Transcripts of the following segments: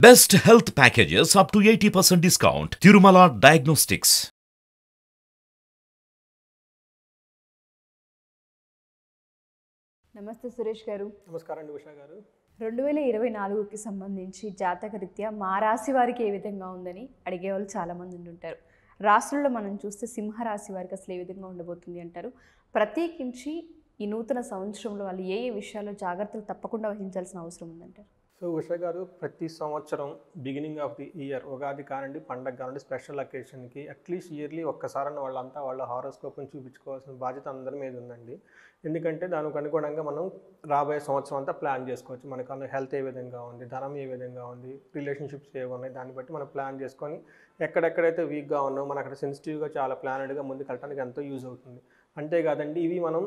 Best health packages up to 80% discount. Tirumala Diagnostics. నమస్తే సురేష్ గారు. నమస్కారం అండి ఉషా గారు. 2024కి సంబంధించి జాతకరీత్యా మా రాశి వారికి ఏ విధంగా ఉందని అడిగేవాళ్ళు చాలామంది ఉంటుంటారు. రాశుల్లో మనం చూస్తే సింహరాశి వారికి అసలు ఏ విధంగా ఉండబోతుంది అంటారు. ప్రత్యేకించి ఈ నూతన సంవత్సరంలో వాళ్ళు ఏ విషయాల్లో జాగ్రత్తలు తప్పకుండా వహించాల్సిన అవసరం ఉందంటారు? సో ఉషా గారు, ప్రతి సంవత్సరం beginning of the year Ugadi కానివ్వండి, పండగ కానివ్వండి, స్పెషల్ అకేషన్కి అట్లీస్ట్ ఇయర్లీ ఒక్కసారన్న వాళ్ళంతా వాళ్ళ హారోస్కోప్ని చూపించుకోవాల్సిన బాధ్యత అందరి మీద ఉందండి. ఎందుకంటే దానికి అనుగుణంగా మనం రాబోయే సంవత్సరం అంతా ప్లాన్ చేసుకోవచ్చు. మనకు హెల్త్ ఏ విధంగా ఉంది, ధనం ఏ విధంగా ఉంది, రిలేషన్షిప్స్ ఏవి ఉన్నాయి, దాన్ని బట్టి మనం ప్లాన్ చేసుకొని ఎక్కడెక్కడైతే వీక్గా ఉన్నామో మనం అక్కడ సెన్సిటివ్గా చాలా ప్లానెడ్గా ముందుకు వెళ్ళడానికి ఎంతో యూజ్ అవుతుంది. అంతేకాదండి, ఇవి మనం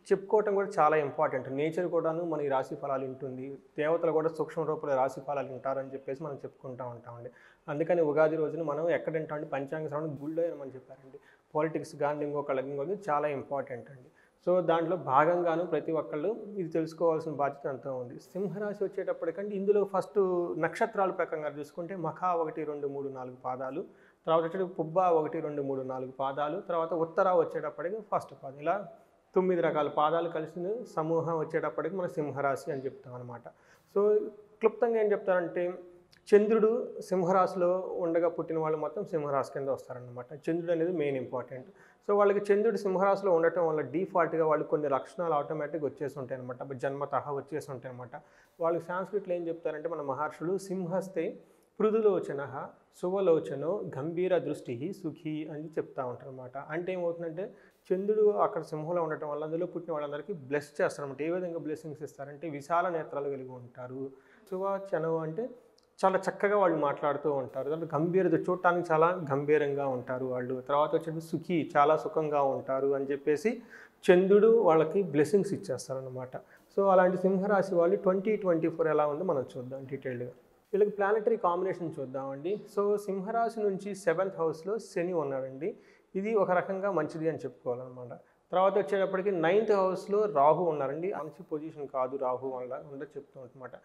చెప్పుకోవటం కూడా చాలా ఇంపార్టెంట్. నేచర్ కూడాను మన ఈ రాశి ఫలాలు ఉంటుంది, దేవతలు కూడా సూక్ష్మ రూపంలో రాశి ఫలాలు ఉంటారని చెప్పేసి మనం చెప్పుకుంటూ ఉంటామండి. అందుకని ఉగాది రోజున మనం ఎక్కడంటే పంచాంగ శ్రవణం గుళ్ళో అని మనం చెప్పారండి. పాలిటిక్స్ కానీ ఇంకొకటి చాలా ఇంపార్టెంట్ అండి. సో దాంట్లో భాగంగాను ప్రతి ఒక్కళ్ళు ఇది తెలుసుకోవాల్సిన బాధ్యత ఎంతో ఉంది. సింహరాశి వచ్చేటప్పటికంటే ఇందులో ఫస్ట్ నక్షత్రాల ప్రకారంగా చూసుకుంటే మఖా 1, 2, 3, 4 పాదాలు, తర్వాత వచ్చేటప్పుడు పుబ్బ 1, 2, 3, 4 పాదాలు, తర్వాత ఉత్తర వచ్చేటప్పటికి ఫస్ట్ పాదం, ఇలా 9 రకాల పాదాలు కలిసిన సమూహం వచ్చేటప్పటికి మన సింహరాశి అని చెప్తాం అనమాట. సో క్లుప్తంగా ఏం చెప్తారంటే, చంద్రుడు సింహరాశిలో ఉండగా పుట్టిన వాళ్ళు మొత్తం సింహరాశి కింద వస్తారనమాట. చంద్రుడు అనేది మెయిన్ ఇంపార్టెంట్. సో వాళ్ళకి చంద్రుడు సింహరాశిలో ఉండటం వల్ల డిఫాల్ట్గా వాళ్ళు కొన్ని లక్షణాలు ఆటోమేటిక్గా వచ్చేసి ఉంటాయి అనమాట. జన్మతహ వచ్చేసి ఉంటాయి అనమాట. వాళ్ళకి సంస్కృతిలో ఏం చెప్తారంటే మన మహర్షులు సింహస్తే పృథులోచన సువలోచనో గంభీర దృష్టి సుఖీ అని చెప్తూ ఉంటారు అనమాట. అంటే ఏమవుతుందంటే, చంద్రుడు అక్కడ సింహంలో ఉండటం వల్ల అందులో పుట్టిన వాళ్ళందరికీ బ్లెస్ చేస్తారనమాట. ఏ విధంగా బ్లెస్సింగ్స్ ఇస్తారంటే, విశాల నేత్రాలు కలిగి ఉంటారు. సువచనం అంటే చాలా చక్కగా వాళ్ళు మాట్లాడుతూ ఉంటారు. దాంట్లో గంభీరత చూడటానికి చాలా గంభీరంగా ఉంటారు వాళ్ళు. తర్వాత వచ్చేసి సుఖీ, చాలా సుఖంగా ఉంటారు అని చెప్పేసి చంద్రుడు వాళ్ళకి బ్లెస్సింగ్స్ ఇచ్చేస్తారనమాట. సో అలాంటి సింహరాశి వాళ్ళు 2024 ఎలా ఉందో మనం చూద్దాం డీటెయిల్డ్గా. వీళ్ళకి ప్లానెటరీ కాంబినేషన్ చూద్దామండి. సో సింహరాశి నుంచి 7th హౌస్లో శని ఉన్నాడండి. ఇది ఒక రకంగా మంచిది అని చెప్పుకోవాలన్నమాట. తర్వాత వచ్చేటప్పటికి 9th హౌస్లో రాహు ఉన్నారండి. మంచి పొజిషన్ కాదు రాహు వల్ల ఉండదు చెప్తూ ఉంటున్నమాట.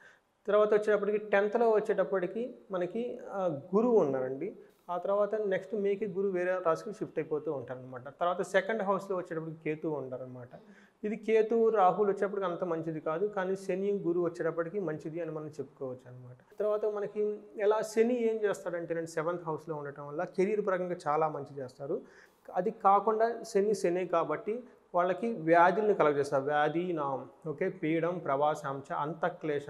తర్వాత వచ్చేటప్పటికి 10th వచ్చేటప్పటికి మనకి గురువు ఉన్నారండి. ఆ తర్వాత నెక్స్ట్ మేకి గురువు వేరే రాశికి షిఫ్ట్ అయిపోతూ ఉంటారనమాట. తర్వాత 2nd హౌస్లో వచ్చేటప్పటికి కేతువు ఉంటారనమాట. ఇది కేతువు రాహులు వచ్చేటప్పటికి అంత మంచిది కాదు, కానీ శని గురువు వచ్చేటప్పటికి మంచిది అని మనం చెప్పుకోవచ్చు అనమాట. తర్వాత మనకి ఎలా శని ఏం చేస్తాడంటే, 7th హౌస్లో ఉండటం వల్ల కెరీర్ పరంగా చాలా మంచి చేస్తారు. అది కాకుండా శని కాబట్టి వాళ్ళకి వ్యాధుల్ని కలగజేస్తారు. వ్యాధి నాం ఓకే పీడం ప్రవాసాంశ అంతఃక్లేశ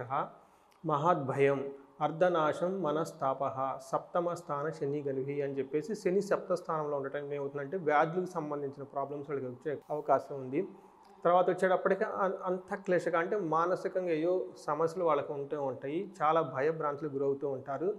మహద్భయం అర్ధనాశం మనస్తాప సప్తమ స్థాన శని గనివి అని చెప్పేసి శని 7th స్థానంలో ఉండటం ఏమవుతుందంటే వ్యాధులకు సంబంధించిన ప్రాబ్లమ్స్ వాళ్ళకి వచ్చే అవకాశం ఉంది. తర్వాత వచ్చేటప్పటికి అంతఃక్లేశగా అంటే మానసికంగా ఏయో సమస్యలు వాళ్ళకు ఉంటూ ఉంటాయి. చాలా భయభ్రాంతులకు గురవుతూ ఉంటారు.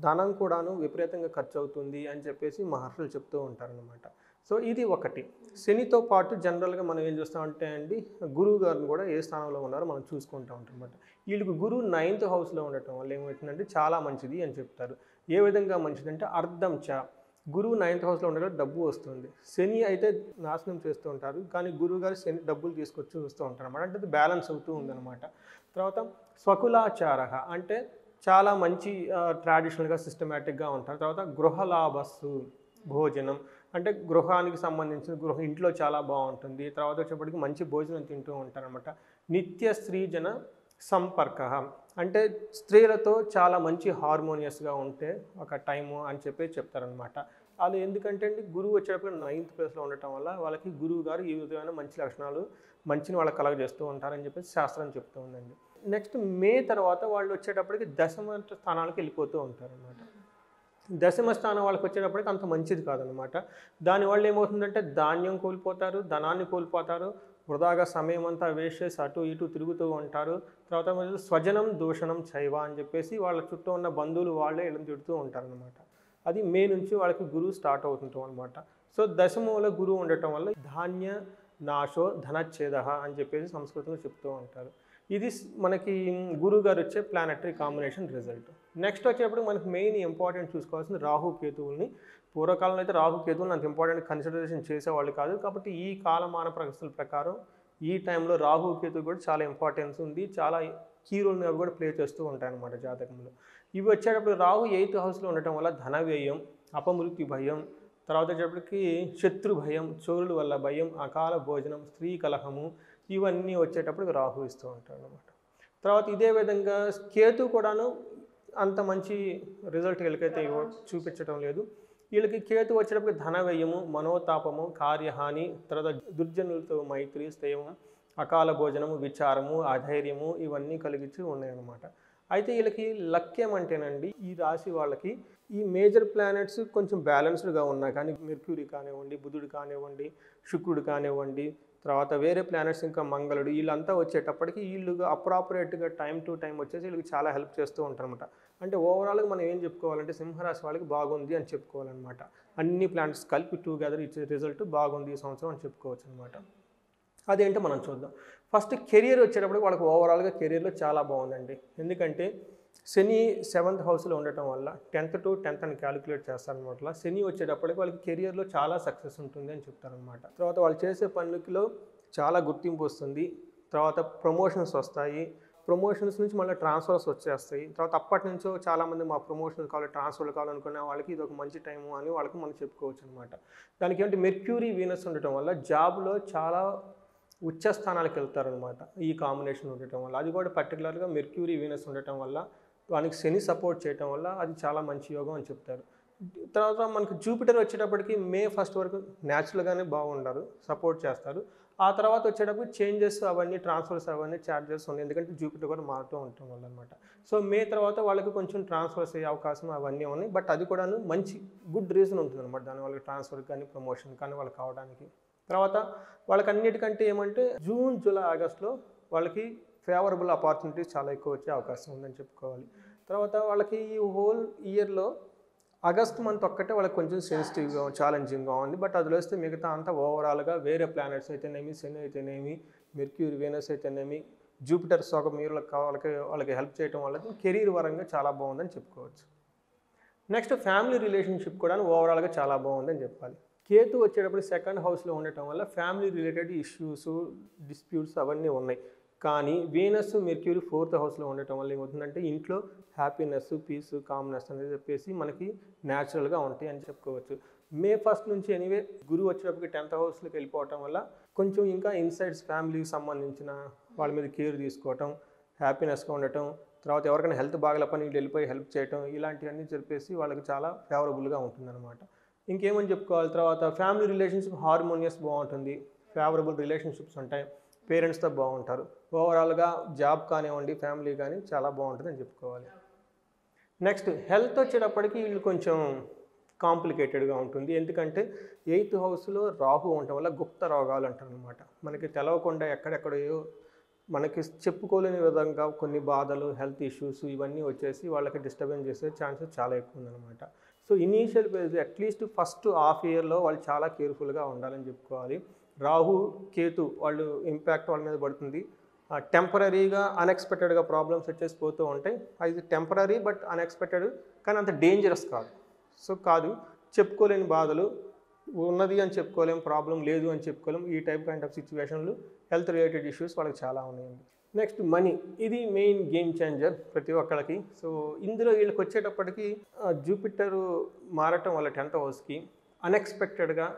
ధనం కూడాను విపరీతంగా ఖర్చు అవుతుంది అని చెప్పేసి మహర్షులు చెప్తూ ఉంటారనమాట. సో ఇది ఒకటి. శనితో పాటు జనరల్గా మనం ఏం చూస్తామంటే అండి, గురువు గారిని కూడా ఏ స్థానంలో ఉన్నారో మనం చూసుకుంటూ ఉంటాం అనమాట. వీళ్ళకి గురువు 9th హౌస్లో ఉండటం వల్ల ఏమవుతుందంటే చాలా మంచిది అని చెప్తారు. ఏ విధంగా మంచిదంటే అర్థం గురువు 9th హౌస్లో ఉండగా డబ్బు వస్తుంది. శని అయితే నాశనం చేస్తూ ఉంటారు, కానీ గురువు గారు శని డబ్బులు తీసుకొచ్చి చూస్తూ ఉంటారు అనమాట. అంటే అది బ్యాలెన్స్ అవుతూ ఉందన్నమాట. తర్వాత స్వకులాచార అంటే చాలా మంచి ట్రెడిషనల్గా సిస్టమేటిక్గా ఉంటారు. తర్వాత గృహలాభస్సు భోజనం అంటే గృహానికి సంబంధించిన ఇంట్లో చాలా బాగుంటుంది. తర్వాత వచ్చేప్పటికి మంచి భోజనం తింటూ ఉంటారనమాట. నిత్య స్త్రీజన సంపర్క అంటే స్త్రీలతో చాలా మంచి హార్మోనియస్గా ఉంటే ఒక టైము అని చెప్పి చెప్తారనమాట. వాళ్ళు ఎందుకంటే అండి, గురువు వచ్చేటప్పుడు 9th ప్లేస్లో ఉండటం వల్ల వాళ్ళకి గురువు గారు ఈ విధమైన మంచి లక్షణాలు మంచిని వాళ్ళకి కలగజేస్తూ ఉంటారని చెప్పేసి శాస్త్రం చెప్తూ ఉందండి. నెక్స్ట్ మే తర్వాత వాళ్ళు వచ్చేటప్పటికి 10వ స్థానాలకు వెళ్ళిపోతూ ఉంటారనమాట. 10వ స్థానం వాళ్ళకి వచ్చేటప్పటికి అంత మంచిది కాదనమాట. దానివల్ల ఏమవుతుందంటే ధాన్యం కోల్పోతారు, ధనాన్ని కోల్పోతారు, వృధాగా సమయం అంతా వేస్ట్ చేసి అటు ఇటు తిరుగుతూ ఉంటారు. తర్వాత స్వజనం దూషణం చైవ అని చెప్పేసి వాళ్ళ చుట్టూ ఉన్న బంధువులు వాళ్ళే ఇలా తిడుతూ ఉంటారనమాట. అది మే నుంచి వాళ్ళకి గురువు స్టార్ట్ అవుతుంటాం అనమాట. సో 10వ గురువు ఉండటం వల్ల ధాన్య నాశో ధనచ్ఛేద అని చెప్పేసి సంస్కృతంలో చెప్తూ ఉంటారు. ఇది మనకి గురువు గారు వచ్చే ప్లానెటరీ కాంబినేషన్ రిజల్ట్. నెక్స్ట్ వచ్చేటప్పుడు మనకి మెయిన్ ఇంపార్టెంట్ చూసుకోవాల్సింది రాహు కేతువుల్ని. పూర్వకాలంలో అయితే రాహు కేతువులను అంత ఇంపార్టెంట్ కన్సిడరేషన్ చేసేవాళ్ళు కాదు. కాబట్టి ఈ కాలమాన పరిస్థితుల ప్రకారం ఈ టైంలో రాహు కేతువు కూడా చాలా ఇంపార్టెన్స్ ఉంది. చాలా కీ రోల్ని అవి కూడా ప్లే చేస్తూ ఉంటాయి అన్నమాట జాతకంలో. ఇవి వచ్చేటప్పుడు రాహు 8th హౌస్లో ఉండటం వల్ల ధన వ్యయం, అపమృత్యు భయం, తర్వాత వచ్చేటప్పటికి శత్రు భయం, చోరుల వల్ల భయం, అకాల భోజనం, స్త్రీ కలహము, ఇవన్నీ వచ్చేటప్పుడు రాహు ఇస్తూ ఉంటాడు అనమాట. తర్వాత ఇదే విధంగా కేతు కూడాను అంత మంచి రిజల్ట్ వీళ్ళకైతే చూపించడం లేదు. వీళ్ళకి కేతు వచ్చేటప్పటికి ధన వ్యయము, మనోతాపము, కార్యహాని, తర్వాత దుర్జనులతో మైత్రి, స్థేమం, అకాల భోజనము, విచారము, అధైర్యము, ఇవన్నీ కలిగించి ఉన్నాయన్నమాట. అయితే వీళ్ళకి లక్ ఏమంటేనండి, ఈ రాశి వాళ్ళకి ఈ మేజర్ ప్లానెట్స్ కొంచెం బ్యాలెన్స్డ్గా ఉన్నాయి, కానీ మెర్క్యూరీ కానివ్వండి, బుధుడు కానివ్వండి, శుక్రుడు కానివ్వండి, తర్వాత వేరే ప్లానెట్స్ ఇంకా మంగళుడు, వీళ్ళంతా వచ్చేటప్పటికి వీళ్ళు అప్రాపరేట్గా టైం టు టైం వచ్చేసి వీళ్ళకి చాలా హెల్ప్ చేస్తూ ఉంటారనమాట. అంటే ఓవరాల్గా మనం ఏం చెప్పుకోవాలంటే సింహరాశి వాళ్ళకి బాగుంది అని చెప్పుకోవాలన్నమాట. అన్ని ప్లానెట్స్ కలిపి టుగెదర్ ఇచ్చే రిజల్ట్ బాగుంది ఈ సంవత్సరం అని చెప్పుకోవచ్చు అనమాట. అదేంటో మనం చూద్దాం. ఫస్ట్ కెరియర్ వచ్చేటప్పుడు వాళ్ళకి ఓవరాల్గా కెరియర్లో చాలా బాగుందండి. ఎందుకంటే శని 7th హౌస్లో ఉండటం వల్ల 10th to 10th అని క్యాలిక్యులేట్ చేస్తారనమాట. శని వచ్చేటప్పటికి వాళ్ళకి కెరియర్లో చాలా సక్సెస్ ఉంటుంది అని చెప్తారనమాట. తర్వాత వాళ్ళు చేసే పనులలో చాలా గుర్తింపు వస్తుంది, తర్వాత ప్రమోషన్స్ వస్తాయి, ప్రమోషన్స్ నుంచి మళ్ళీ ట్రాన్స్ఫర్స్ వచ్చేస్తాయి. తర్వాత అప్పటి నుంచో చాలామంది మా ప్రమోషన్స్ కావాలి, ట్రాన్స్ఫర్లు కావాలనుకునే వాళ్ళకి ఇది ఒక మంచి టైము అని వాళ్ళకి మనం చెప్పుకోవచ్చు అనమాట. దానికి ఏంటంటే మెర్క్యూరీ వీనస్ ఉండటం వల్ల జాబ్లో చాలా ఉచ్చ స్థానాలకు వెళ్తారనమాట. ఈ కాంబినేషన్ ఉండటం వల్ల, అది కూడా పర్టికులర్గా మెర్క్యూరీ వీనస్ ఉండటం వల్ల, వానికి శని సపోర్ట్ చేయటం వల్ల అది చాలా మంచి యోగం అని చెప్తారు. తర్వాత మనకు జూపిటర్ వచ్చేటప్పటికి May 1st వరకు న్యాచురల్గానే బాగుంటారు, సపోర్ట్ చేస్తారు. ఆ తర్వాత వచ్చేటప్పుడు చేంజెస్ అవన్నీ, ట్రాన్స్ఫర్స్ అవన్నీ, ఛార్జెస్ ఉన్నాయి, ఎందుకంటే జూపిటర్ కూడా మారుతూ ఉండటం వల్ల అనమాట. సో మే తర్వాత వాళ్ళకి కొంచెం ట్రాన్స్ఫర్స్ అయ్యే అవకాశం అవన్నీ ఉన్నాయి. బట్ అది కూడా మంచి గుడ్ రీజన్ ఉంటుంది అనమాట దాని వాళ్ళకి ట్రాన్స్ఫర్ కానీ ప్రమోషన్ కానీ వాళ్ళకి కావడానికి. తర్వాత వాళ్ళకి అన్నిటికంటే ఏమంటే జూన్, జూలై, ఆగస్టులో వాళ్ళకి ఫేవరబుల్ ఆపర్చునిటీస్ చాలా ఎక్కువ వచ్చే అవకాశం ఉందని చెప్పుకోవాలి. తర్వాత వాళ్ళకి ఈ హోల్ ఇయర్లో ఆగస్ట్ మంత్ ఒక్కటే వాళ్ళకి కొంచెం సెన్సిటివ్గా, ఛాలెంజింగ్గా ఉంది. బట్ అది వస్తే మిగతా అంతా ఓవరాల్గా వేరే ప్లానెట్స్ అయితేనేమి, శని అయితేనేమి, మెర్క్యూరీ, వీనస్ అయితేనేమి, జూపిటర్ సోక మీరు వాళ్ళకి హెల్ప్ చేయడం వల్ల కెరీర్ పరంగా చాలా బాగుందని చెప్పుకోవచ్చు. నెక్స్ట్ ఫ్యామిలీ రిలేషన్షిప్ కూడా ఓవరాల్గా చాలా బాగుందని చెప్పాలి. కేతు వచ్చేటప్పుడు 2nd హౌస్లో ఉండటం వల్ల ఫ్యామిలీ రిలేటెడ్ ఇష్యూస్, డిస్ప్యూట్స్ అవన్నీ ఉన్నాయి. కానీ వీనస్, మెర్క్యూరీ 4th హౌస్లో ఉండటం వల్ల ఏమవుతుందంటే ఇంట్లో హ్యాపీనెస్, పీస్, కామ్నెస్ అనేది చెప్పేసి మనకి న్యాచురల్గా ఉంటాయి అని చెప్పుకోవచ్చు. May 1st నుంచి ఎనీవే గురువు వచ్చేటప్పటికి 10th హౌస్లోకి వెళ్ళిపోవటం వల్ల కొంచెం ఇంకా ఇన్సైడ్స్ ఫ్యామిలీకి సంబంధించిన వాళ్ళ మీద కేర్ తీసుకోవటం, హ్యాపీనెస్గా ఉండటం, తర్వాత ఎవరికైనా హెల్త్ బాగలేపని వీళ్ళు వెళ్ళిపోయి హెల్ప్ చేయటం, ఇలాంటివన్నీ చెప్పేసి వాళ్ళకి చాలా ఫేవరబుల్గా ఉంటుందన్నమాట. ఇంకేమని చెప్పుకోవాలి, తర్వాత ఫ్యామిలీ రిలేషన్షిప్ హార్మోనియస్ బాగుంటుంది, ఫేవరబుల్ రిలేషన్షిప్స్ ఉంటాయి, పేరెంట్స్తో బాగుంటారు, ఓవరాల్గా జాబ్ కానివ్వండి, ఫ్యామిలీ కానీ చాలా బాగుంటుంది అని చెప్పుకోవాలి. నెక్స్ట్ హెల్త్ వచ్చేటప్పటికి వీళ్ళు కొంచెం కాంప్లికేటెడ్గా ఉంటుంది. ఎందుకంటే 8th హౌస్లో రాహు ఉండటం వల్ల గుప్త రోగాలు అంటారు అనమాట. మనకి తెలవకుండా ఎక్కడెక్కడో మనకి చెప్పుకోలేని విధంగా కొన్ని బాధలు, హెల్త్ ఇష్యూస్ ఇవన్నీ వచ్చేసి వాళ్ళకి డిస్టర్బెన్స్ చేసే ఛాన్సెస్ చాలా ఎక్కువ ఉందన్నమాట. So initial phase at least first half ఇయర్లో వాళ్ళు చాలా కేర్ఫుల్గా ఉండాలని చెప్పుకోవాలి. రాహు, కేతు వాళ్ళు ఇంపాక్ట్ వాళ్ళ మీద పడుతుంది. టెంపరీగా అన్ఎక్స్పెక్టెడ్గా ప్రాబ్లమ్స్ వచ్చేసి పోతూ ఉంటాయి. అది టెంపరీ బట్ అన్ఎక్స్పెక్టెడ్, కానీ అంత డేంజరస్ కాదు. సో కాదు, చెప్పుకోలేని బాధలు ఉన్నది అని చెప్పుకోలేం, ప్రాబ్లం లేదు అని చెప్పుకోలేం, ఈ కైండ్ ఆఫ్ సిచ్యువేషన్లు, హెల్త్ రిలేటెడ్ ఇష్యూస్ వాళ్ళకి చాలా ఉన్నాయండి. నెక్స్ట్ మనీ, ఇది మెయిన్ గేమ్ చేంజర్ ప్రతి ఒక్కరికి. సో ఇందులో వీళ్ళకి వచ్చేటప్పటికి జూపిటర్ మారటం వల్ల 10th హౌస్కి అన్ఎక్స్పెక్టెడ్గా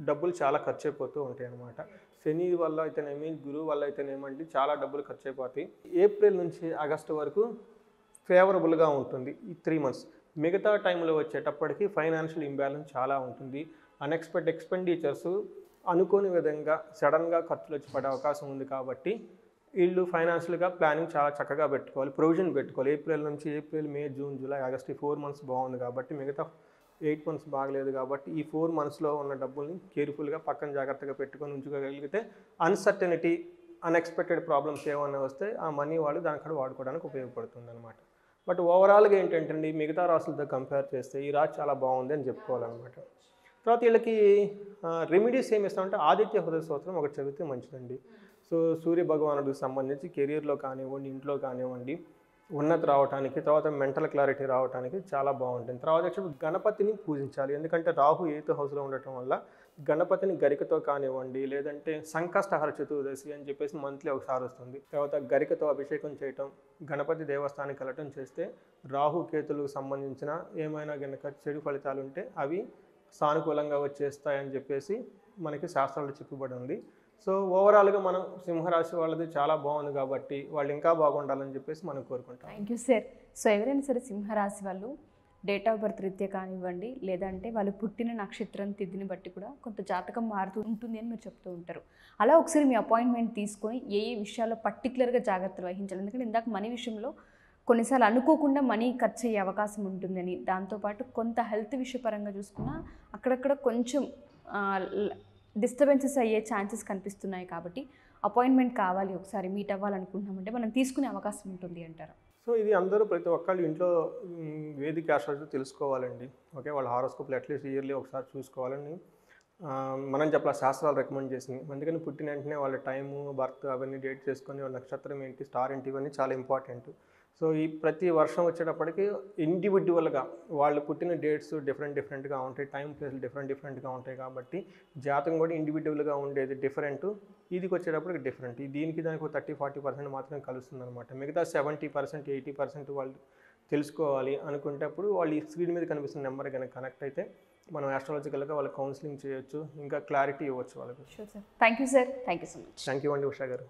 డబ్బులు చాలా ఖర్చు అయిపోతూ ఉంటాయి అన్నమాట. శని వల్ల అయితేనేమి, గురువు వల్ల అయితేనేమండి చాలా డబ్బులు ఖర్చు అయిపోతాయి. ఏప్రిల్ నుంచి ఆగస్టు వరకు ఫేవరబుల్గా ఉంటుంది ఈ 3 months. మిగతా టైంలో వచ్చేటప్పటికి ఫైనాన్షియల్ ఇంబ్యాలెన్స్ చాలా ఉంటుంది. అన్ఎక్స్పెక్టెడ్ ఎక్స్పెండిచర్స్ అనుకోని విధంగా సడన్గా ఖర్చులు వచ్చి పడే అవకాశం ఉంది. కాబట్టి వీళ్ళు ఫైనాన్షియల్గా ప్లానింగ్ చాలా చక్కగా పెట్టుకోవాలి, ప్రొవిజన్ పెట్టుకోవాలి. ఏప్రిల్, మే, జూన్, జూలై, ఆగస్ట్ ఈ 4 months బాగుంది కాబట్టి మిగతా 8 months బాగలేదు. కాబట్టి ఈ 4 monthsలో ఉన్న డబ్బుల్ని కేర్ఫుల్గా పక్కన జాగ్రత్తగా పెట్టుకొని ఉంచుకోగలిగితే అన్సర్టనిటీ, అన్ఎక్స్పెక్టెడ్ ప్రాబ్లమ్స్ ఏమైనా వస్తే ఆ మనీ వాళ్ళు దానికడ వాడుకోవడానికి ఉపయోగపడుతుంది అనమాట. బట్ ఓవరాల్గా ఏంటంటే మిగతా రాసులతో కంపేర్ చేస్తే ఈ రాశి చాలా బాగుంది అని చెప్పుకోవాలన్నమాట. తర్వాత వీళ్ళకి రెమెడీస్ ఏమి ఇస్తామంటే ఆదిత్య హృదయ స్తోత్రం ఒకటి చదివితే మంచిదండి. సో సూర్య భగవానుడికి సంబంధించి కెరీర్లో కానివ్వండి, ఇంట్లో కానివ్వండి, ఉన్నతి రావడానికి, తర్వాత మెంటల్ క్లారిటీ రావడానికి చాలా బాగుంటుంది. తర్వాత వచ్చి గణపతిని పూజించాలి. ఎందుకంటే రాహు 8th హౌస్లో ఉండటం వల్ల గణపతిని గరికతో కానివ్వండి, లేదంటే సంకష్టహర చతుర్దశి అని చెప్పేసి మంత్లీ ఒకసారి వస్తుంది. తర్వాత గరికతో అభిషేకం చేయటం, గణపతి దేవస్థానానికి వెళ్ళటం చేస్తే రాహు కేతులకు సంబంధించిన ఏమైనా కనుక చెడు ఫలితాలు ఉంటే అవి సానుకూలంగా వచ్చేస్తాయని చెప్పేసి మనకి శాస్త్రాలు చెప్పబడి ఉంది. సో ఓవరాల్గా మనం సింహరాశి వాళ్ళది చాలా బాగుంది కాబట్టి వాళ్ళు ఇంకా బాగుండాలని చెప్పేసి మనం కోరుకుంటాం. Thank you sir. సో ఎవరైనా సరే సింహరాశి వాళ్ళు డేట్ ఆఫ్ బర్త్ రీత్యా కానివ్వండి, లేదంటే వాళ్ళు పుట్టిన నక్షత్రం తిథిని బట్టి కూడా కొంత జాతకం మారుతూ ఉంటుంది అని మీరు చెప్తూ ఉంటారు. అలా ఒకసారి మీ అపాయింట్మెంట్ తీసుకొని ఏ విషయాల్లో పర్టికులర్గా జాగ్రత్తలు వహించాలి? ఎందుకంటే ఇందాక మనీ విషయంలో కొన్నిసార్లు అనుకోకుండా మనీ ఖర్చు అయ్యే అవకాశం ఉంటుందని, దాంతోపాటు కొంత హెల్త్ విషయపరంగా చూసుకున్నా అక్కడక్కడ కొంచెం డిస్టర్బెన్సెస్ అయ్యే ఛాన్సెస్ కనిపిస్తున్నాయి. కాబట్టి అపాయింట్మెంట్ కావాలి, ఒకసారి మీట్ అవ్వాలనుకుంటున్నామంటే మనం తీసుకునే అవకాశం ఉంటుంది అంటారు. సో ఇది అందరూ ప్రతి ఒక్కళ్ళు ఇంట్లో వేదిక ఆస్ట్రాలజీ తెలుసుకోవాలండి. ఓకే, వాళ్ళ హారోస్కోప్లు అట్లీస్ట్ ఇయర్లీ ఒకసారి చూసుకోవాలని మనం చెప్పాలి, శాస్త్రాలు రికమెండ్ చేసింది. అందుకని పుట్టిన వెంటనే వాళ్ళ టైము, బర్త్ అవన్నీ డేట్ చేసుకొని వాళ్ళ నక్షత్రం ఏంటి, స్టార్ ఏంటి, ఇవన్నీ చాలా ఇంపార్టెంట్. సో ఈ ప్రతి వర్షం వచ్చేటప్పటికి ఇండివిజువల్గా వాళ్ళు పుట్టిన డేట్స్ డిఫరెంట్గా ఉంటాయి, టైం ప్లేస్లు డిఫరెంట్గా ఉంటాయి. కాబట్టి జాతకం కూడా ఇండివిజువల్గా ఉండేది డిఫరెంట్, ఇదికి వచ్చేటప్పటికి డిఫరెంట్. దీనికి దానికి 30-40% మాత్రమే కలుస్తుంది అనమాట. మిగతా 70%, 80% వాళ్ళు తెలుసుకోవాలి అనుకునేటప్పుడు వాళ్ళు ఈ స్క్రీన్ మీద కనిపిస్తున్న నెంబర్ కనుక కనెక్ట్ అయితే మనం ఆస్ట్రాలజికల్గా వాళ్ళకి కౌన్సిలింగ్ చేయొచ్చు, ఇంకా క్లారిటీ ఇవ్వచ్చు వాళ్ళకి. Sure sir. Thank you sir. Thank you so much. Thank you అండి ఉషా గారు.